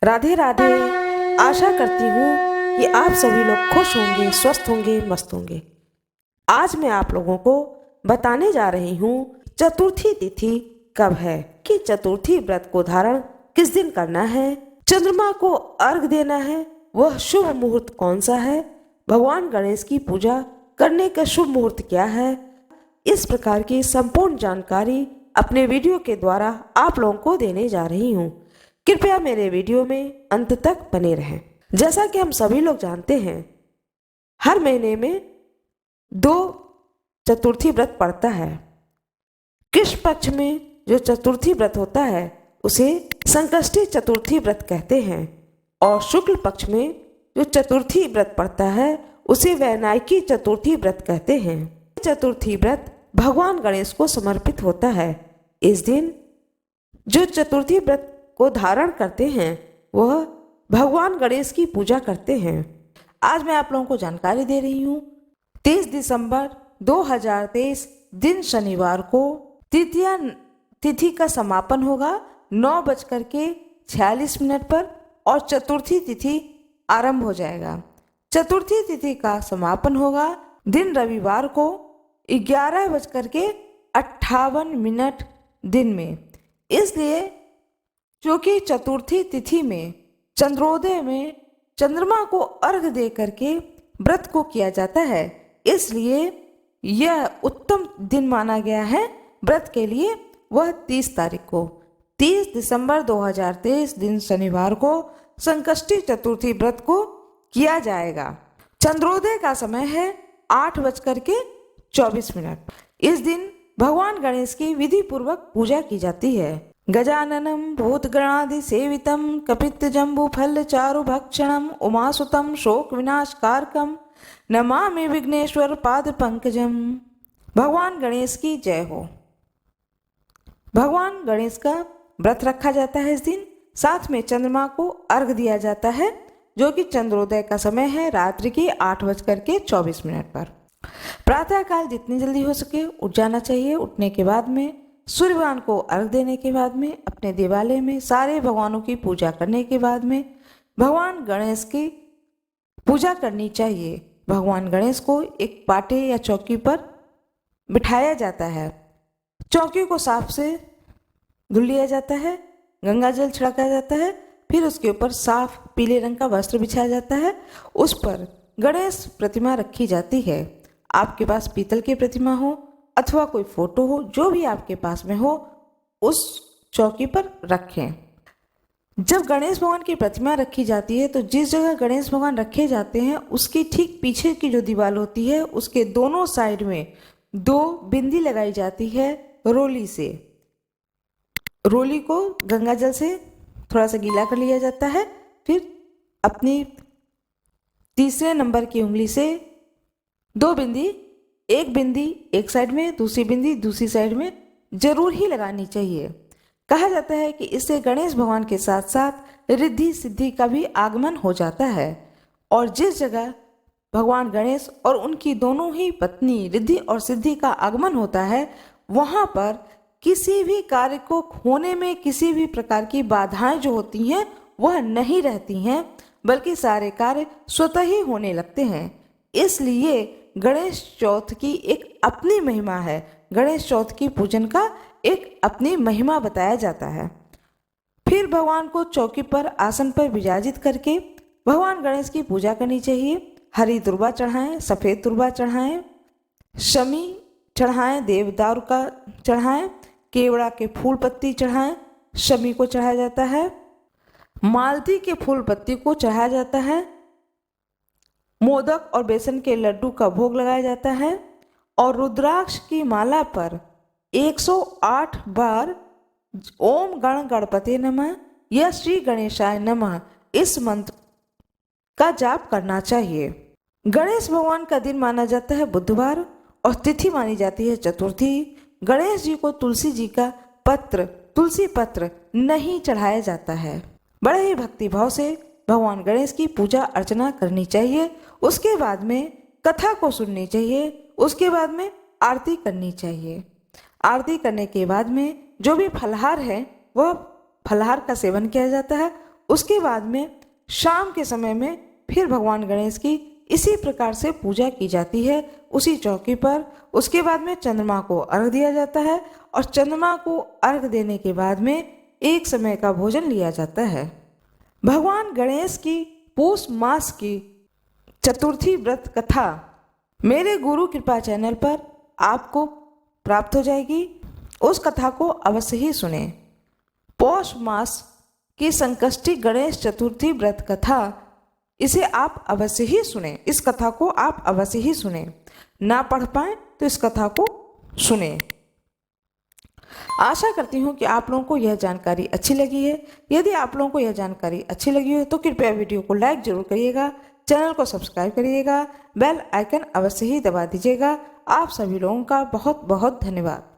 राधे राधे। आशा करती हूँ कि आप सभी लोग खुश होंगे, स्वस्थ होंगे, मस्त होंगे। आज मैं आप लोगों को बताने जा रही हूँ चतुर्थी तिथि कब है, कि चतुर्थी व्रत को धारण किस दिन करना है, चंद्रमा को अर्घ देना है, वह शुभ मुहूर्त कौन सा है, भगवान गणेश की पूजा करने का शुभ मुहूर्त क्या है। इस प्रकार की संपूर्ण जानकारी अपने वीडियो के द्वारा आप लोगों को देने जा रही हूँ। कृपया मेरे वीडियो में अंत तक बने रहें। जैसा कि हम सभी लोग जानते हैं, हर महीने में 2 चतुर्थी व्रत पड़ता है। कृष्ण पक्ष में जो चतुर्थी व्रत होता है उसे संकष्टी चतुर्थी व्रत कहते हैं, और शुक्ल पक्ष में जो चतुर्थी व्रत पड़ता है उसे वैनायकी चतुर्थी व्रत कहते हैं। चतुर्थी व्रत भगवान गणेश को समर्पित होता है। इस दिन जो चतुर्थी व्रत को धारण करते हैं वह भगवान गणेश की पूजा करते हैं। आज मैं आप लोगों को जानकारी दे रही हूँ। 30 दिसंबर 2023 दिन शनिवार को तृतीया तिथि का समापन होगा 9:46 पर, और चतुर्थी तिथि आरंभ हो जाएगा। चतुर्थी तिथि का समापन होगा दिन रविवार को 11:58 दिन में। इसलिए क्योंकि चतुर्थी तिथि में चंद्रोदय में चंद्रमा को अर्घ दे करके व्रत को किया जाता है, इसलिए यह उत्तम दिन माना गया है व्रत के लिए। वह 30 तारीख को 30 दिसंबर 2023 दिन शनिवार को संकष्टी चतुर्थी व्रत को किया जाएगा। चंद्रोदय का समय है 8:24। इस दिन भगवान गणेश की विधि पूर्वक पूजा की जाती है। गजाननम भूतगणादि सेवितम कपित्तजम्बू फल चारु भक्षणम उमासुतम शोक विनाशकारकम नमामि विघ्नेश्वर पाद पंकजम। भगवान गणेश की जय हो। भगवान गणेश का व्रत रखा जाता है इस दिन। साथ में चंद्रमा को अर्घ दिया जाता है, जो कि चंद्रोदय का समय है रात्रि के 8:24 पर। प्रातःकाल जितनी जल्दी हो सके उठ जाना चाहिए। उठने के बाद में सूर्य भगवान को अर्घ देने के बाद में अपने देवालय में सारे भगवानों की पूजा करने के बाद में भगवान गणेश की पूजा करनी चाहिए। भगवान गणेश को एक पाटे या चौकी पर बिठाया जाता है। चौकी को साफ से धुल लिया जाता है, गंगा जल छिड़का जाता है, फिर उसके ऊपर साफ पीले रंग का वस्त्र बिछाया जाता है। उस पर गणेश प्रतिमा रखी जाती है। आपके पास पीतल की प्रतिमा हो अथवा कोई फोटो हो, जो भी आपके पास में हो, उस चौकी पर रखें। जब गणेश भगवान की प्रतिमा रखी जाती है तो जिस जगह गणेश भगवान रखे जाते हैं उसके ठीक पीछे की जो दीवार होती है उसके दोनों साइड में 2 बिंदी लगाई जाती है रोली से। रोली को गंगा जल से थोड़ा सा गीला कर लिया जाता है, फिर अपनी तीसरे नंबर की उंगली से 2 बिंदी, एक बिंदी एक साइड में, दूसरी बिंदी दूसरी साइड में जरूर ही लगानी चाहिए। कहा जाता है कि इससे गणेश भगवान के साथ साथ रिद्धि सिद्धि का भी आगमन हो जाता है। और जिस जगह भगवान गणेश और उनकी दोनों ही पत्नी रिद्धि और सिद्धि का आगमन होता है, वहां पर किसी भी कार्य को होने में किसी भी प्रकार की बाधाएं जो होती हैं वह नहीं रहती हैं, बल्कि सारे कार्य स्वतः ही होने लगते हैं। इसलिए गणेश चौथ की एक अपनी महिमा है। गणेश चौथ की पूजन का एक अपनी महिमा बताया जाता है। फिर भगवान को चौकी पर आसन पर विराजित करके भगवान गणेश की पूजा करनी चाहिए। हरी दुर्वा चढ़ाएं, सफ़ेद दुर्वा चढ़ाएं, शमी चढ़ाएं, देवदारू का चढ़ाएं, केवड़ा के फूल पत्ती चढ़ाएं, शमी को चढ़ाया जाता है, मालती के फूल पत्ती को चढ़ाया जाता है, मोदक और बेसन के लड्डू का भोग लगाया जाता है, और रुद्राक्ष की माला पर 108 बार ओम गण गणपते नमः या श्री गणेशाय नमः इस मंत्र का जाप करना चाहिए। गणेश भगवान का दिन माना जाता है बुधवार, और तिथि मानी जाती है चतुर्थी। गणेश जी को तुलसी जी का तुलसी पत्र नहीं चढ़ाया जाता है। बड़े ही भक्तिभाव से भगवान गणेश की पूजा अर्चना करनी चाहिए। उसके बाद में कथा को सुननी चाहिए। उसके बाद में आरती करनी चाहिए। आरती करने के बाद में जो भी फलाहार है वह फलाहार का सेवन किया जाता है। उसके बाद में शाम के समय में फिर भगवान गणेश की इसी प्रकार से पूजा की जाती है उसी चौकी पर। उसके बाद में चंद्रमा को अर्घ दिया जाता है और चंद्रमा को अर्घ देने के बाद में एक समय का भोजन लिया जाता है। भगवान गणेश की पौष मास की चतुर्थी व्रत कथा मेरे गुरु कृपा चैनल पर आपको प्राप्त हो जाएगी। उस कथा को अवश्य ही सुने। पौष मास की संकष्टी गणेश चतुर्थी व्रत कथा, इसे आप अवश्य ही सुने। इस कथा को आप अवश्य ही सुने। ना पढ़ पाए तो इस कथा को सुने। आशा करती हूँ कि आप लोगों को यह जानकारी अच्छी लगी है। यदि आप लोगों को यह जानकारी अच्छी लगी हो तो कृपया वीडियो को लाइक जरूर करिएगा, चैनल को सब्सक्राइब करिएगा, बेल आइकन अवश्य ही दबा दीजिएगा। आप सभी लोगों का बहुत बहुत धन्यवाद।